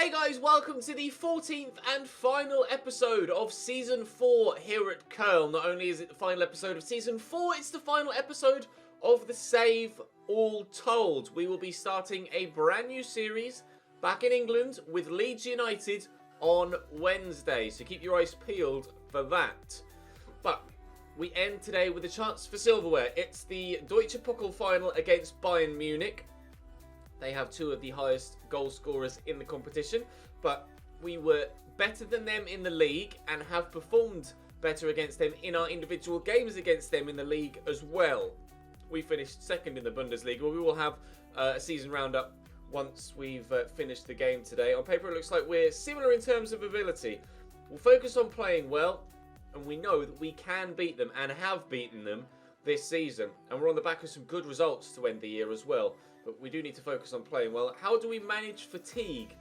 Hey guys, welcome to the 14th and final episode of Season 4 here at Köln. Not only is it the final episode of Season 4, it's the final episode of the Save All Told. We will be starting a brand new series back in England with Leeds United on Wednesday, so keep your eyes peeled for that. But we end today with a chance for silverware. It's the Deutsche Pokal final against Bayern Munich. They have two of the highest goal scorers in the competition, but we were better than them in the league and have performed better against them in our individual games against them in the league as well. We finished second in the Bundesliga. We will have a season roundup once we've finished the game today. On paper, it looks like we're similar in terms of ability. We'll focus on playing well, and we know that we can beat them and have beaten them this season. And we're on the back of some good results to end the year as well. But we do need to focus on playing well. How do we manage fatigue?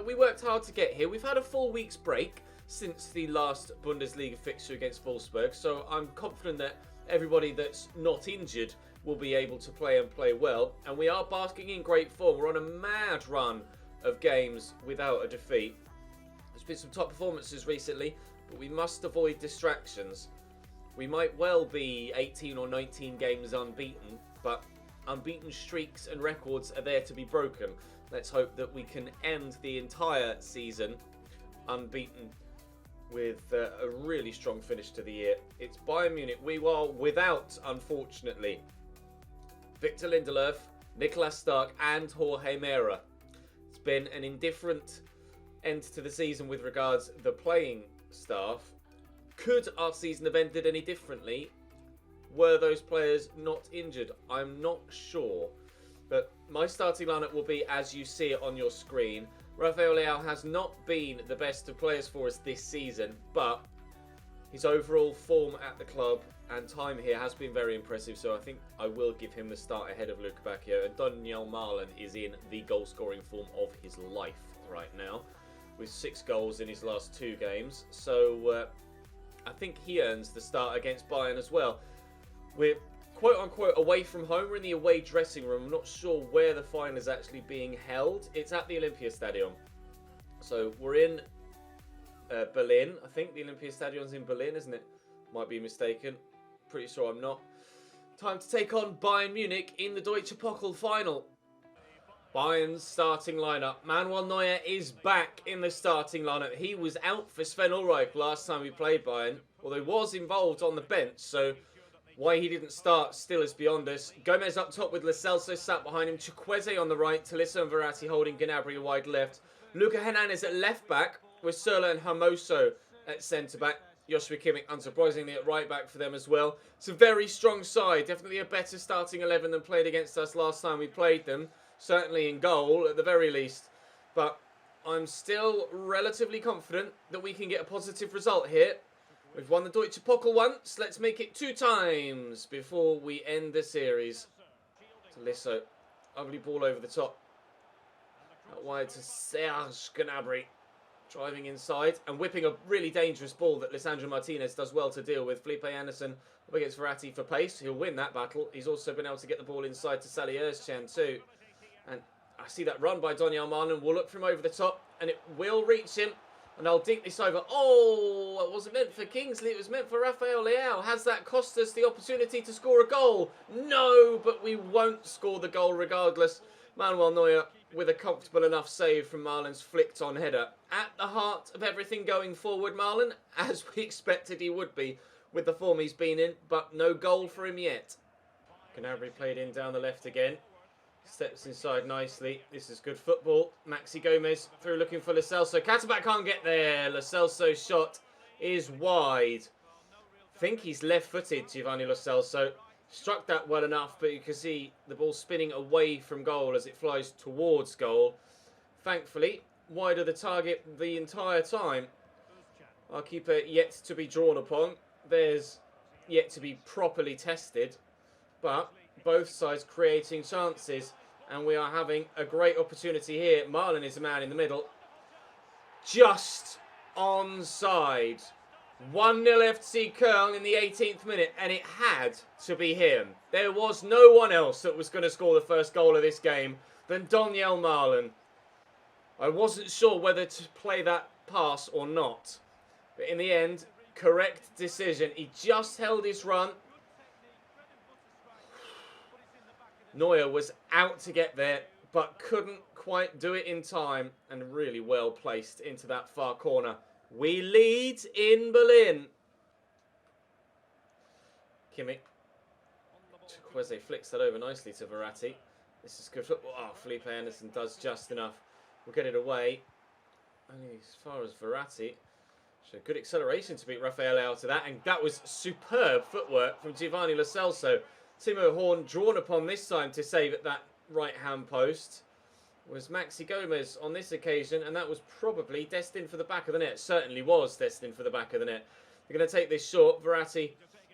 We worked hard to get here. We've had a full week's break since the last Bundesliga fixture against Wolfsburg. So I'm confident that everybody that's not injured will be able to play and play well. And we are basking in great form. We're on a mad run of games without a defeat. There's been some top performances recently, but we must avoid distractions. We might well be 18 or 19 games unbeaten, but unbeaten streaks and records are there to be broken. Let's hope that we can end the entire season unbeaten with a really strong finish to the year. It's Bayern Munich. We are without, unfortunately, Victor Lindelöf, Nicolas Stark and Jorge Mera. It's been an indifferent end to the season with regards to the playing staff. Could our season have ended any differently? Were those players not injured? I'm not sure. But my starting lineup will be as you see it on your screen. Rafael Leao has not been the best of players for us this season, but his overall form at the club and time here has been very impressive, so I think I will give him the start ahead of Luka Bacchio. And Daniel Malen is in the goal-scoring form of his life right now, with 6 goals in his last 2 games. So I think he earns the start against Bayern as well. We're quote-unquote away from home. We're in the away dressing room. I'm not sure where the final is actually being held. It's at the Olympiastadion. So we're in Berlin. I think the Olympiastadion's in Berlin, isn't it? Might be mistaken. Pretty sure I'm not. Time to take on Bayern Munich in the Deutsche Pokal final. Bayern's starting lineup. Manuel Neuer is back in the starting lineup. He was out for Sven Ulreich last time we played Bayern, although he was involved on the bench, so why he didn't start still is beyond us. Gomez up top with Lo Celso sat behind him. Chukwueze on the right. Tolisso and Verratti holding Gnabry wide left. Luca Hernandez at left back with Serla and Hermoso at centre back. Joshua Kimmich unsurprisingly at right back for them as well. It's a very strong side. Definitely a better starting 11 than played against us last time we played them. Certainly in goal at the very least. But I'm still relatively confident that we can get a positive result here. We've won the Deutsche Pokal once. Let's make it 2 times before we end the series. Tolisso. Lovely ball over the top. Out wide to Serge Gnabry. Driving inside and whipping a really dangerous ball that Lisandro Martinez does well to deal with. Felipe Anderson up against Verratti for pace. He'll win that battle. He's also been able to get the ball inside to Salih Özcan too. And I see that run by Daniel Malen. We'll look for him over the top and it will reach him. And I'll dink this over. Oh, it wasn't meant for Kingsley. It was meant for Rafael Leao. Has that cost us the opportunity to score a goal? No, but we won't score the goal regardless. Manuel Neuer with a comfortable enough save from Malen's flicked on header. At the heart of everything going forward, Malen, as we expected he would be with the form he's been in, but no goal for him yet. Gnabry played in down the left again. Steps inside nicely. This is good football. Maxi Gomez through looking for Lo Celso. Katterbach can't get there. Lo Celso's shot is wide. I think he's left-footed, Giovanni Lo Celso. Struck that well enough, but you can see the ball spinning away from goal as it flies towards goal. Thankfully, wide of the target the entire time. Our keeper yet to be drawn upon. There's yet to be properly tested, but both sides creating chances, and we are having a great opportunity here. Malen is the man in the middle. Just onside. 1-0 FC Köln in the 18th minute, and it had to be him. There was no one else that was going to score the first goal of this game than Daniel Malen. I wasn't sure whether to play that pass or not. But in the end, correct decision. He just held his run. Neuer was out to get there, but couldn't quite do it in time. And really well placed into that far corner. We lead in Berlin. Kimmich. Chukwueze flicks that over nicely to Verratti. This is good football. Oh, Felipe Anderson does just enough. We'll get it away. Only as far as Verratti. So good acceleration to beat Rafael out to that. And that was superb footwork from Giovanni Lo Celso. Timo Horn drawn upon this time to save at that right-hand post. Was Maxi Gomez on this occasion. And that was probably destined for the back of the net. Certainly was destined for the back of the net. They're going to take this short. Verratti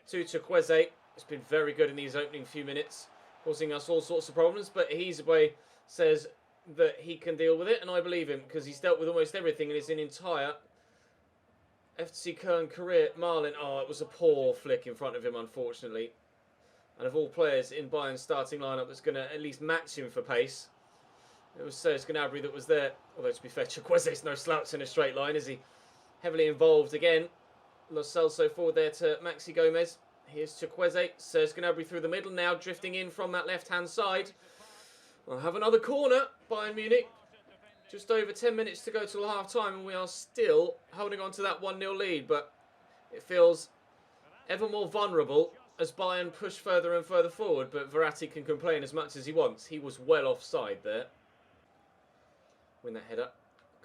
to Chukwueze. It's been very good in these opening few minutes, causing us all sorts of problems. But Hezebue says that he can deal with it, and I believe him because he's dealt with almost everything in his entire FC Köln career. Marlin, oh, it was a poor flick in front of him, unfortunately. And of all players in Bayern's starting lineup that's going to at least match him for pace, it was Serge Gnabry that was there. Although, to be fair, Chukwueze's no slouch in a straight line, is he? Heavily involved again. Lo Celso forward there to Maxi Gomez. Here's Chukwueze. Serge Gnabry through the middle now, drifting in from that left-hand side. We'll have another corner, Bayern Munich. Just over 10 minutes to go till half-time, and we are still holding on to that 1-0 lead. But it feels ever more vulnerable as Bayern push further and further forward. But Verratti can complain as much as he wants. He was well offside there. Win that header.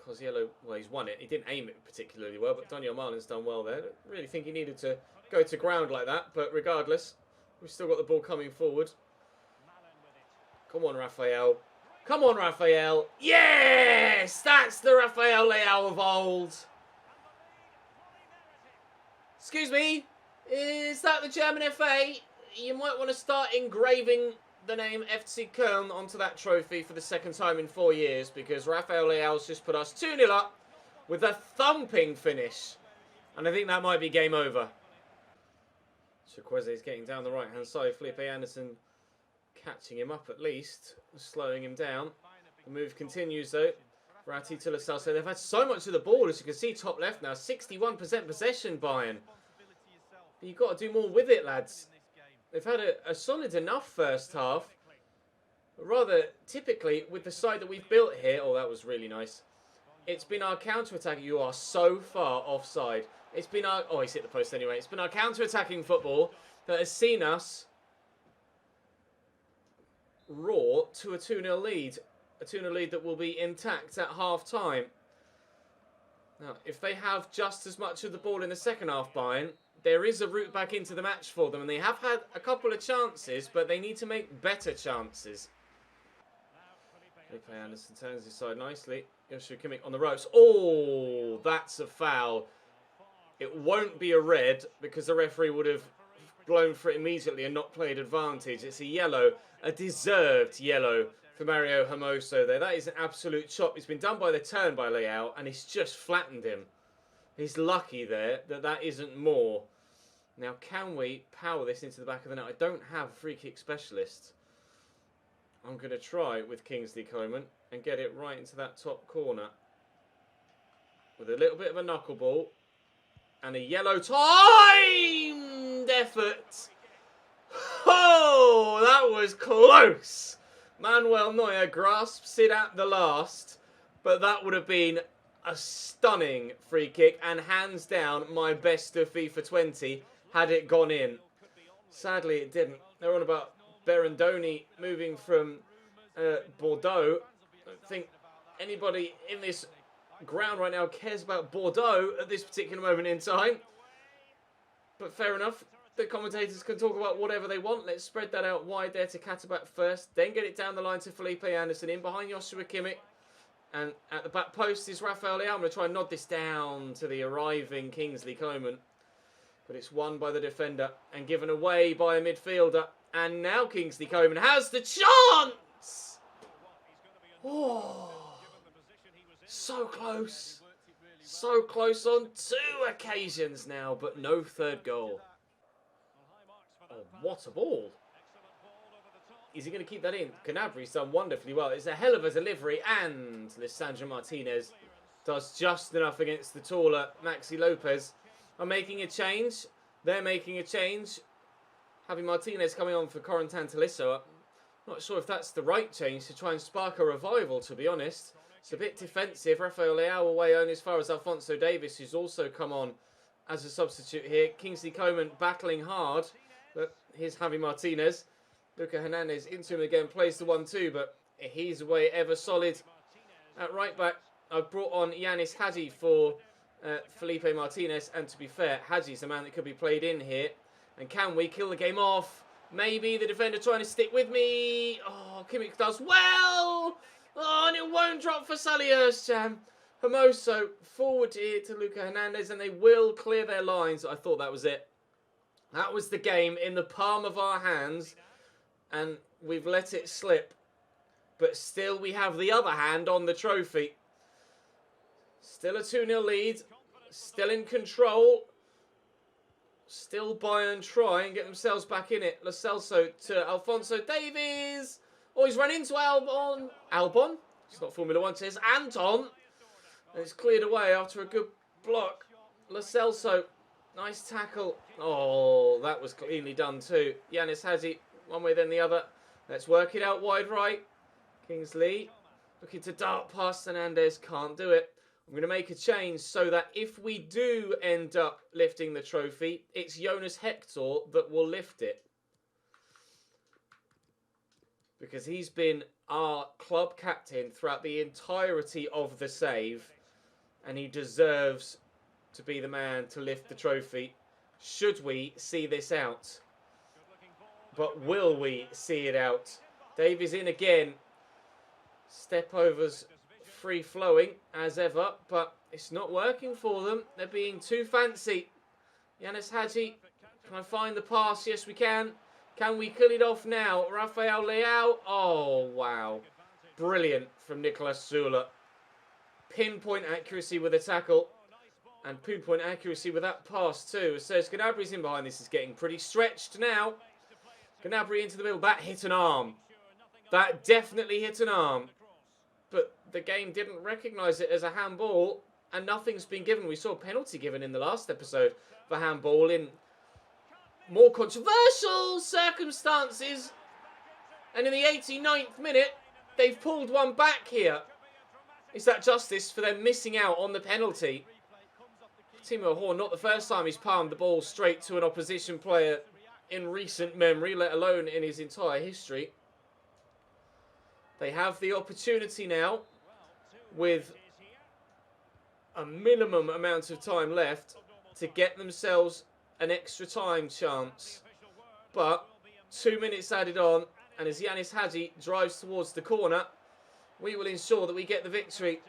Coziello, well, he's won it. He didn't aim it particularly well, but Daniel Marlin's done well there. I don't really think he needed to go to ground like that, but regardless, we've still got the ball coming forward. Come on, Raphael. Come on, Raphael. Yes! That's the Raphael Leao of old. Excuse me, is that the German FA? You might want to start engraving the name FC Köln onto that trophy for the second time in 4 years, because Raphael Leao's just put us 2-0 up with a thumping finish. And I think that might be game over. Chukwueze is getting down the right-hand side. Felipe Anderson catching him up at least, slowing him down. The move continues though. Verratti to Lo Celso. They've had so much of the ball, as you can see, top left now. 61% possession, Bayern. But you've got to do more with it, lads. They've had a solid enough first half. But rather, typically, with the side that we've built here... Oh, that was really nice. It's been our counter-attack. You are so far offside. It's been our... Oh, he's hit the post anyway. It's been our counter-attacking football that has seen us roar to a 2-0 lead. A 2-0 lead that will be intact at half-time. Now, if they have just as much of the ball in the second half, Bayern, there is a route back into the match for them. And they have had a couple of chances, but they need to make better chances. Felipe Anderson turns his side nicely. Joshua Kimmich on the ropes. Oh, that's a foul. It won't be a red because the referee would have blown for it immediately and not played advantage. It's a yellow, a deserved yellow for Mario Hermoso there. That is an absolute chop. It's been done by the turn by Leao, and it's just flattened him. He's lucky there that that isn't more. Now, can we power this into the back of the net? I don't have a free kick specialist. I'm going to try with Kingsley Coman and get it right into that top corner. With a little bit of a knuckleball. And a yellow timed effort. Oh, that was close. Manuel Neuer grasps it at the last. But that would have been a stunning free kick. And hands down, my best of FIFA 20 had it gone in. Sadly, it didn't. They're on about Berendoni moving from Bordeaux. I don't think anybody in this ground right now cares about Bordeaux at this particular moment in time. But fair enough. The commentators can talk about whatever they want. Let's spread that out wide there to Katabat first. Then get it down the line to Felipe Anderson. In behind Joshua Kimmich. And at the back post is Raphael Leao. I'm going to try and nod this down to the arriving Kingsley Coman. But it's won by the defender and given away by a midfielder. And now Kingsley Coman has the chance! Oh, so close. So close on 2 occasions now, but no third goal. Oh, what a ball. Is he going to keep that in? Gnabry's done wonderfully well. It's a hell of a delivery, and Lisandro Martinez does just enough against the taller Maxi Lopez. I'm making a change. They're making a change. Having Martinez coming on for Corentin Tolisso. Not sure if that's the right change to try and spark a revival, to be honest. It's a bit defensive. Rafael Leao away only as far as Alphonso Davies, who's also come on as a substitute here. Kingsley Coman battling hard. But here's Javi Martinez. Luca Hernandez into him again. Plays the 1-2, but he's away ever solid at right back. I've brought on Yanis Hadji for Felipe Martinez. And to be fair, Hadji's the man that could be played in here. And can we kill the game off? Maybe the defender trying to stick with me. Oh, Kimmich does well. Oh, and it won't drop for Sally Özcan. Hermoso forward here to Luca Hernandez, and they will clear their lines. I thought that was it. That was the game in the palm of our hands, and we've let it slip. But still, we have the other hand on the trophy. Still a 2-0 lead. Still in control. Still Bayern try and get themselves back in it. Lo Celso to Alphonso Davies. Oh, he's run into Albon. Albon? It's not Formula 1. It says Anton. And it's cleared away after a good block. Lo Celso. Nice tackle. Oh, that was cleanly done too. Yanis Hadji, one way then the other. Let's work it out wide right. Kingsley looking to dart past Hernandez. Can't do it. I'm going to make a change so that if we do end up lifting the trophy, it's Jonas Hector that will lift it. Because he's been our club captain throughout the entirety of the save. And he deserves to be the man to lift the trophy. Should we see this out? But will we see it out? Davies in again. Step overs free-flowing as ever, but it's not working for them. They're being too fancy. Yanis Hadji, can I find the pass? Yes, we can. Can we kill it off now? Rafael Leao. Oh, wow. Brilliant from Nicolas Zula. Pinpoint accuracy with a tackle. And pinpoint accuracy with that pass too. So Gnabry's in behind. This is getting pretty stretched now. Gnabry into the middle. That hit an arm. That definitely hit an arm. But the game didn't recognise it as a handball. And nothing's been given. We saw a penalty given in the last episode for handball in more controversial circumstances. And in the 89th minute, they've pulled one back here. Is that justice for them missing out on the penalty? Timo Horn, not the first time he's palmed the ball straight to an opposition player in recent memory, let alone in his entire history. They have the opportunity now, with a minimum amount of time left, to get themselves an extra time chance. But 2 minutes added on, and as Yanis Hadji drives towards the corner, we will ensure that we get the victory.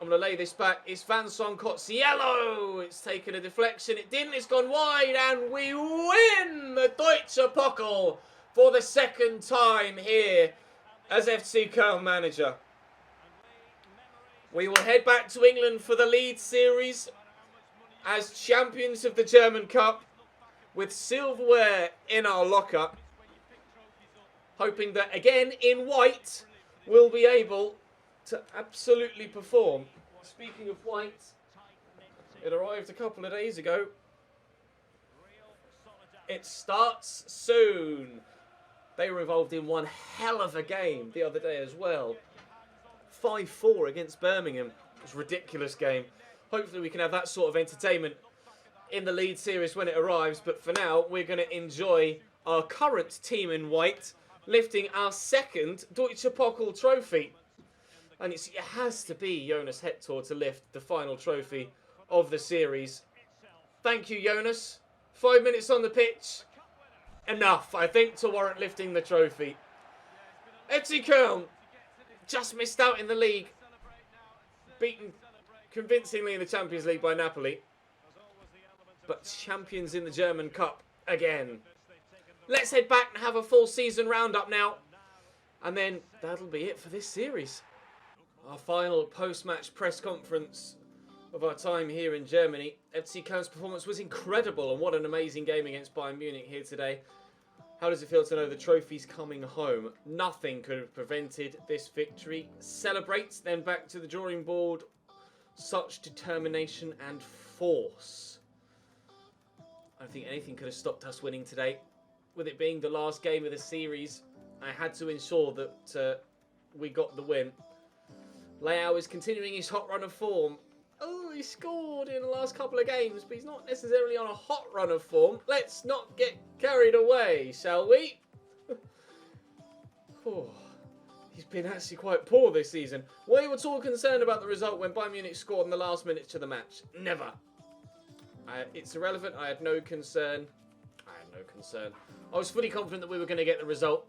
I'm going to lay this back. It's Vincent Cozziello. It's taken a deflection. It didn't. It's gone wide. And we win the Deutsche Pokal for the second time here as FC Köln manager. We will head back to England for the League Series as champions of the German Cup with silverware in our locker. Hoping that, again, in white, we'll be able to absolutely perform. Speaking of white, it arrived a couple of days ago. It starts soon. They were involved in one hell of a game the other day as well. 5-4 against Birmingham. It was a ridiculous game. Hopefully we can have that sort of entertainment in the League Series when it arrives. But for now, we're going to enjoy our current team in white lifting our second Deutsche Pokal trophy. And it has to be Jonas Hector to lift the final trophy of the series. Thank you, Jonas. 5 minutes on the pitch. Enough, I think, to warrant lifting the trophy. FC Köln just missed out in the league. Beaten convincingly in the Champions League by Napoli. But champions in the German Cup again. Let's head back and have a full season roundup now. And then that'll be it for this series. Our final post-match press conference of our time here in Germany. FC Köln's performance was incredible, and what an amazing game against Bayern Munich here today. How does it feel to know the trophy's coming home? Nothing could have prevented this victory. Celebrate, then back to the drawing board. Such determination and force. I don't think anything could have stopped us winning today. With it being the last game of the series, I had to ensure that we got the win. Leao is continuing his hot run of form. Oh, he scored in the last couple of games, but he's not necessarily on a hot run of form. Let's not get carried away, shall we? Oh, he's been actually quite poor this season. Were you at all concerned about the result when Bayern Munich scored in the last minutes of the match? Never. It's irrelevant. I had no concern. I was fully confident that we were going to get the result.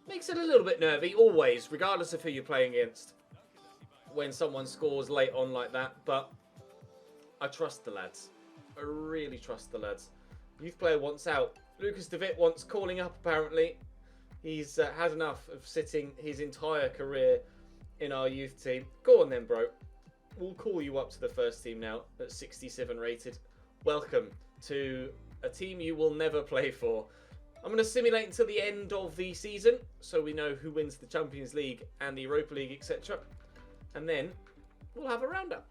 Makes it a little bit nervy, always, regardless of who you're playing against, when someone scores late on like that. But I trust the lads. I really trust the lads. Youth player wants out. Lucas De Witt wants calling up, apparently. He's had enough of sitting his entire career in our youth team. Go on then, bro. We'll call you up to the first team now at 67 rated. Welcome to a team you will never play for. I'm going to simulate until the end of the season, so we know who wins the Champions League and the Europa League, etc. And then we'll have a roundup.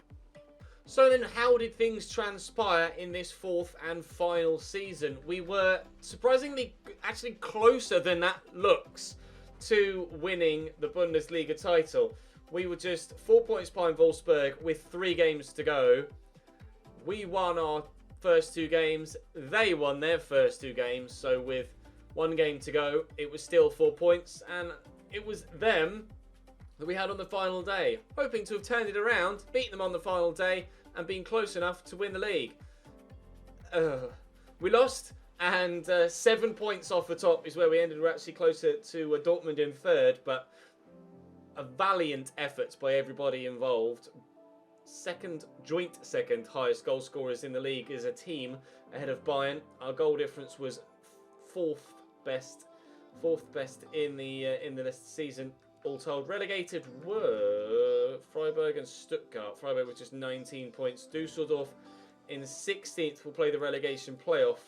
So then, how did things transpire in this fourth and final season? We were surprisingly actually closer than that looks to winning the Bundesliga title. We were just 4 points behind Wolfsburg with 3 games to go. We won our first 2 games. They won their first 2 games. So with 1 game to go, it was still 4 points. And it was them that we had on the final day. Hoping to have turned it around, beat them on the final day, and been close enough to win the league. We lost, and 7 points off the top is where we ended. We're actually closer to Dortmund in third, but a valiant effort by everybody involved. Joint second highest goal scorers in the league as a team ahead of Bayern. Our goal difference was fourth best in the season. All told, relegated were Freiburg and Stuttgart. Freiburg with just 19 points. Dusseldorf in 16th will play the relegation playoff.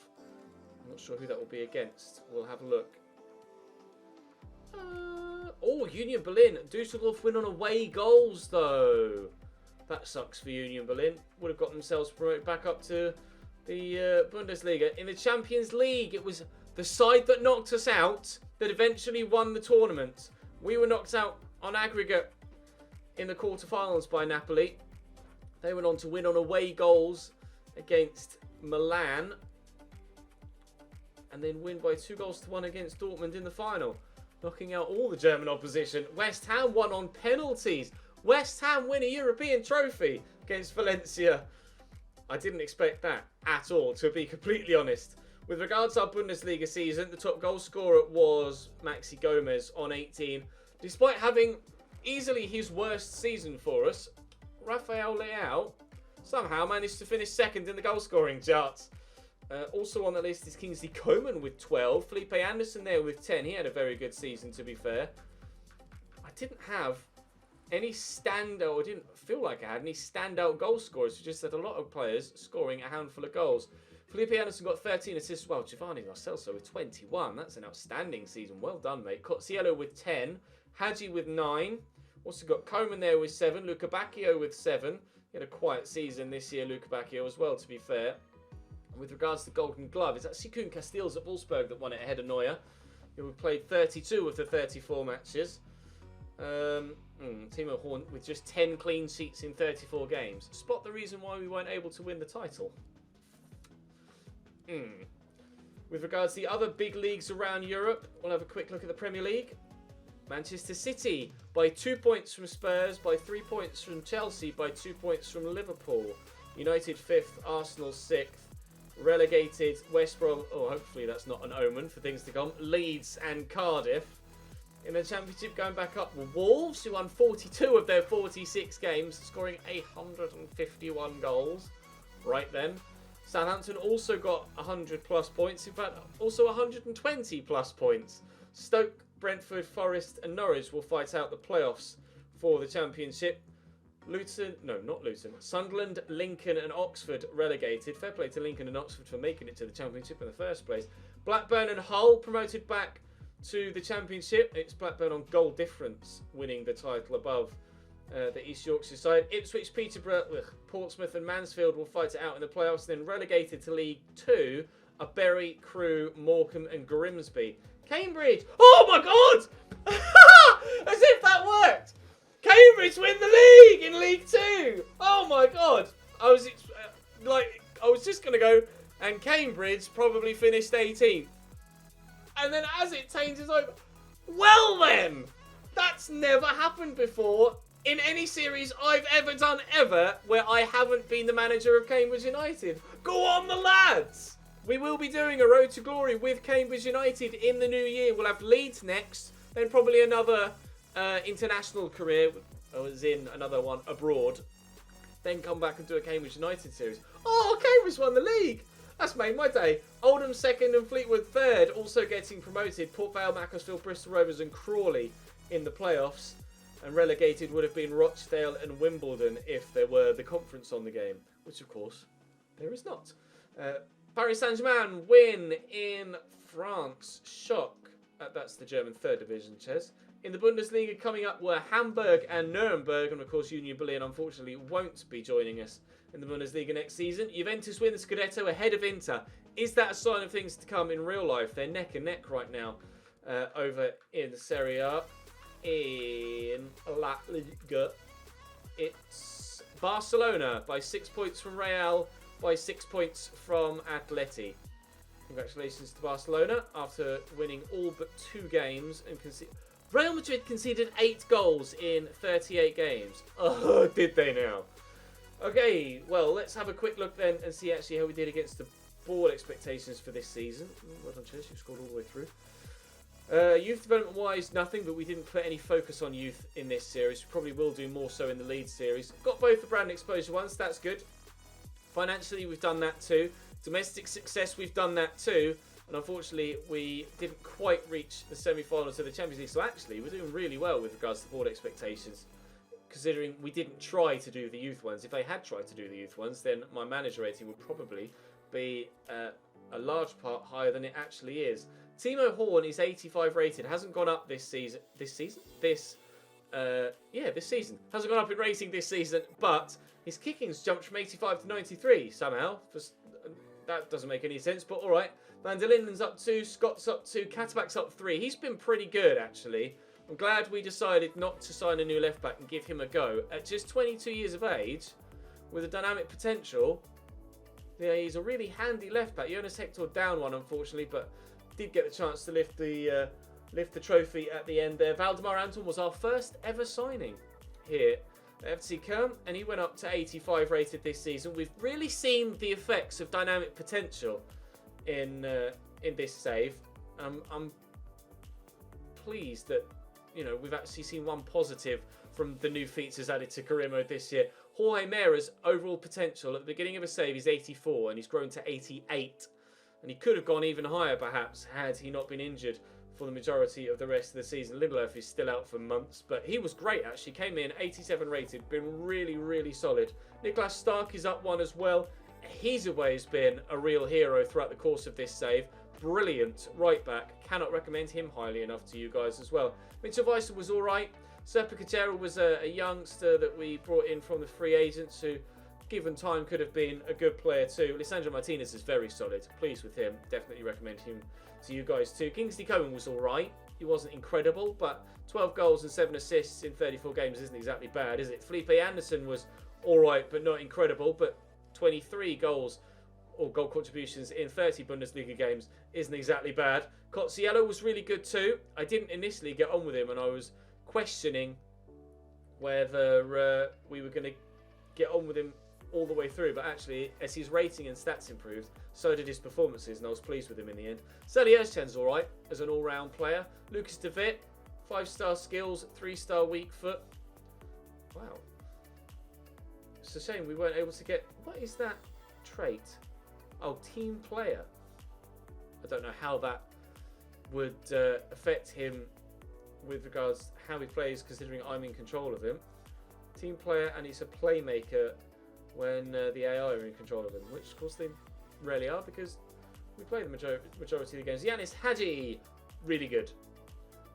I'm not sure who that will be against. We'll have a look. Union Berlin. Dusseldorf win on away goals, though. That sucks for Union Berlin. Would have got themselves promoted back up to the Bundesliga. In the Champions League, it was the side that knocked us out that eventually won the tournament. We were knocked out on aggregate in the quarterfinals by Napoli. They went on to win on away goals against Milan. And then win by 2-1 against Dortmund in the final, knocking out all the German opposition. West Ham won on penalties. West Ham win a European trophy against Valencia. I didn't expect that at all, to be completely honest. With regards to our Bundesliga season, the top goal scorer was Maxi Gomez on 18. Despite having easily his worst season for us, Rafael Leao somehow managed to finish second in the goal scoring charts. Also on the list is Kingsley Coman with 12. Felipe Anderson there with 10. He had a very good season, to be fair. I didn't have any standout, or didn't feel like I had any standout goal scorers. We just had a lot of players scoring a handful of goals. Felipe Anderson got 13 assists. Well, Giovanni Lo Celso with 21. That's an outstanding season. Well done, mate. Cotsiello with 10. Hadji with 9. Also got Coman there with 7. Luca Bacchio with 7. He had a quiet season this year, Luca Bacchio, as well, to be fair. And with regards to Golden Glove, it's actually Kuhn Castells at Wolfsburg that won it ahead of Neuer, who played 32 of the 34 matches. Timo Horn with just 10 clean sheets in 34 games. Spot the reason why we weren't able to win the title. With regards to the other big leagues around Europe, we'll have a quick look at the Premier League. Manchester City by 2 points from Spurs, by 3 points from Chelsea, by 2 points from Liverpool. United 5th, Arsenal 6th. Relegated West Brom, hopefully that's not an omen for things to come, Leeds and Cardiff. In the Championship, going back up, were Wolves, who won 42 of their 46 games, scoring 151 goals. Right then. Southampton also got 100 plus points, in fact also 120 plus points. Stoke, Brentford, Forest and Norwich will fight out the playoffs for the Championship. Sunderland, Lincoln and Oxford relegated. Fair play to Lincoln and Oxford for making it to the Championship in the first place. Blackburn and Hull promoted back to the Championship. It's Blackburn on goal difference winning the title above the East Yorkshire side. Ipswich, Peterborough, Portsmouth and Mansfield will fight it out in the playoffs. Then relegated to League 2 are Bury, Crewe, Morecambe and Grimsby. Cambridge. Oh my God! As if that worked! Cambridge win the league in League 2! Oh my God! I was just going to go, and Cambridge probably finished 18th. And then as it changes over, well then! That's never happened before in any series I've ever done ever where I haven't been the manager of Cambridge United. Go on the lads! We will be doing a Road to Glory with Cambridge United in the new year. We'll have Leeds next, then probably another international career, as in another one abroad. Then come back and do a Cambridge United series. Oh, Cambridge won the league! That's made my day. Oldham second and Fleetwood third, also getting promoted. Port Vale, Macclesfield, Bristol Rovers and Crawley in the playoffs. And relegated would have been Rochdale and Wimbledon if there were the conference on the game, which of course there is not. Paris Saint-Germain win in France. Shock. That's the German third division, Ches. In the Bundesliga coming up were Hamburg and Nuremberg, and of course Union Berlin unfortunately won't be joining us in the Bundesliga next season. Juventus win the Scudetto ahead of Inter. Is that a sign of things to come in real life? They're neck and neck right now over in Serie A. In La Liga, it's Barcelona by 6 points from Real, by 6 points from Atleti. Congratulations to Barcelona after winning all but 2 games and Real Madrid conceded 8 goals in 38 games. Oh, did they now? Okay, well, let's have a quick look then and see actually how we did against the board expectations for this season. Well done, Chase, you scored all the way through. Youth development wise, nothing, but we didn't put any focus on youth in this series. We probably will do more so in the Leeds series. Got both the brand exposure ones, that's good. Financially, we've done that too. Domestic success, we've done that too. And unfortunately, we didn't quite reach the semi-finals of the Champions League. So actually, we're doing really well with regards to board expectations, considering we didn't try to do the youth ones. If I had tried to do the youth ones, then my manager rating would probably be a large part higher than it actually is. Timo Horn is 85 rated. Hasn't gone up this season. This season? This season. Hasn't gone up in rating this season, but his kicking's jumped from 85 to 93 somehow. That doesn't make any sense, but all right. Van der Linden's up 2, Scott's up 2, Katteback's up 3. He's been pretty good, actually. I'm glad we decided not to sign a new left-back and give him a go. At just 22 years of age, with a dynamic potential, yeah, he's a really handy left-back. Jonas Hector down one, unfortunately, but did get the chance to lift the trophy at the end there. Valdemar Anton was our first ever signing here at FC Köln, and he went up to 85 rated this season. We've really seen the effects of dynamic potential in this save. I'm pleased that we've actually seen one positive from the new features added to career mode this year. Jorge Mera's overall potential at the beginning of a save is 84, and he's grown to 88. And he could have gone even higher, perhaps, had he not been injured for the majority of the rest of the season. Lindelof is still out for months, but he was great, actually. Came in 87 rated, been really, really solid. Niklas Stark is up 1 as well. He's always been a real hero throughout the course of this save. Brilliant right back. Cannot recommend him highly enough to you guys as well. Mitchell Weiser was all right. Serpa Cachera was a youngster that we brought in from the free agents who, given time, could have been a good player too. Lisandro Martinez is very solid. Pleased with him. Definitely recommend him to you guys too. Kingsley Coman was all right. He wasn't incredible, but 12 goals and 7 assists in 34 games isn't exactly bad, is it? Felipe Anderson was all right, but not incredible. But 23 goals or goal contributions in 30 Bundesliga games isn't exactly bad. Cozziello was really good too. I didn't initially get on with him, and I was questioning whether we were going to get on with him all the way through, but actually, as his rating and stats improved, so did his performances, and I was pleased with him in the end. Sally Özcan's all right as an all-round player. Lucas De Witt, 5-star skills, 3-star weak foot. Wow. It's a shame we weren't able to get... What is that trait? Oh, team player. I don't know how that would affect him with regards to how he plays, considering I'm in control of him. Team player, and he's a playmaker when the AI are in control of him, which of course they rarely are, because We play the majority of the games. Yanis Hadji, really good.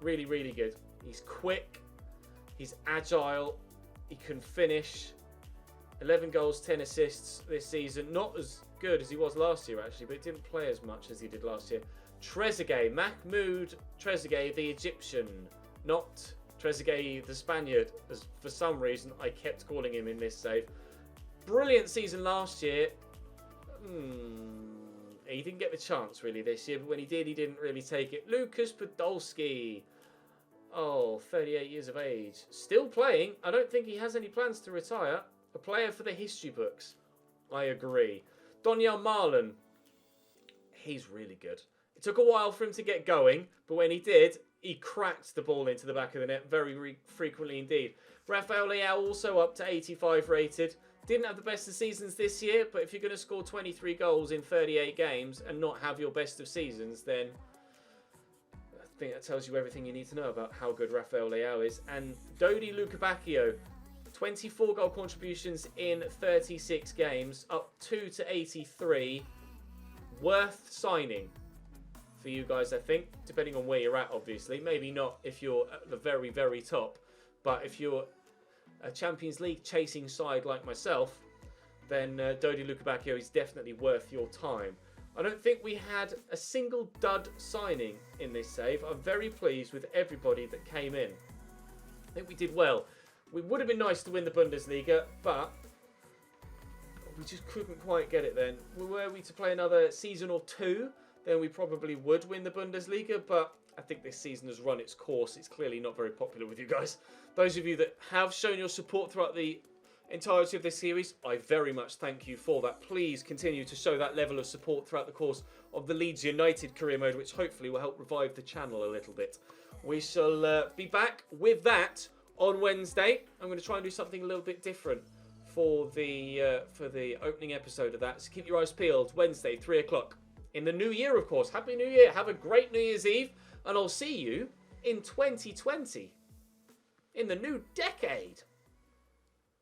Really, really good. He's quick. He's agile. He can finish. 11 goals, 10 assists this season. Not as good as he was last year, actually, but he didn't play as much as he did last year. Trezeguet, Mahmoud Trezeguet, the Egyptian, not Trezeguet, the Spaniard, as for some reason I kept calling him in this save. Brilliant season last year. He didn't get the chance really this year, but when he did, he didn't really take it. Lucas Podolski. 38 years of age. Still playing. I don't think he has any plans to retire. A player for the history books. I agree. Donyell Marlon. He's really good. It took a while for him to get going, but when he did, he cracked the ball into the back of the net very frequently indeed. Rafael Leao also up to 85 rated. Didn't have the best of seasons this year, but if you're going to score 23 goals in 38 games and not have your best of seasons, then I think that tells you everything you need to know about how good Rafael Leao is. And Dodi Lukebakio, 24 goal contributions in 36 games, up 2 to 83. Worth signing for you guys, I think, depending on where you're at, obviously. Maybe not if you're at the very top, but if you're a Champions League chasing side like myself, then Dodi Lukebakio is definitely worth your time. I don't think we had a single dud signing in this save. I'm very pleased with everybody that came in. I think we did well. It would have been nice to win the Bundesliga, but we just couldn't quite get it then. Were we to play another season or two, then we probably would win the Bundesliga, but I think this season has run its course. It's clearly not very popular with you guys. Those of you that have shown your support throughout the entirety of this series, I very much thank you for that. Please continue to show that level of support throughout the course of the Leeds United career mode, which hopefully will help revive the channel a little bit. We shall be back with that on Wednesday. I'm going to try and do something a little bit different for the opening episode of that. So keep your eyes peeled. Wednesday, 3 o'clock. In the new year, of course. Happy New Year. Have a great New Year's Eve. And I'll see you in 2020. In the new decade.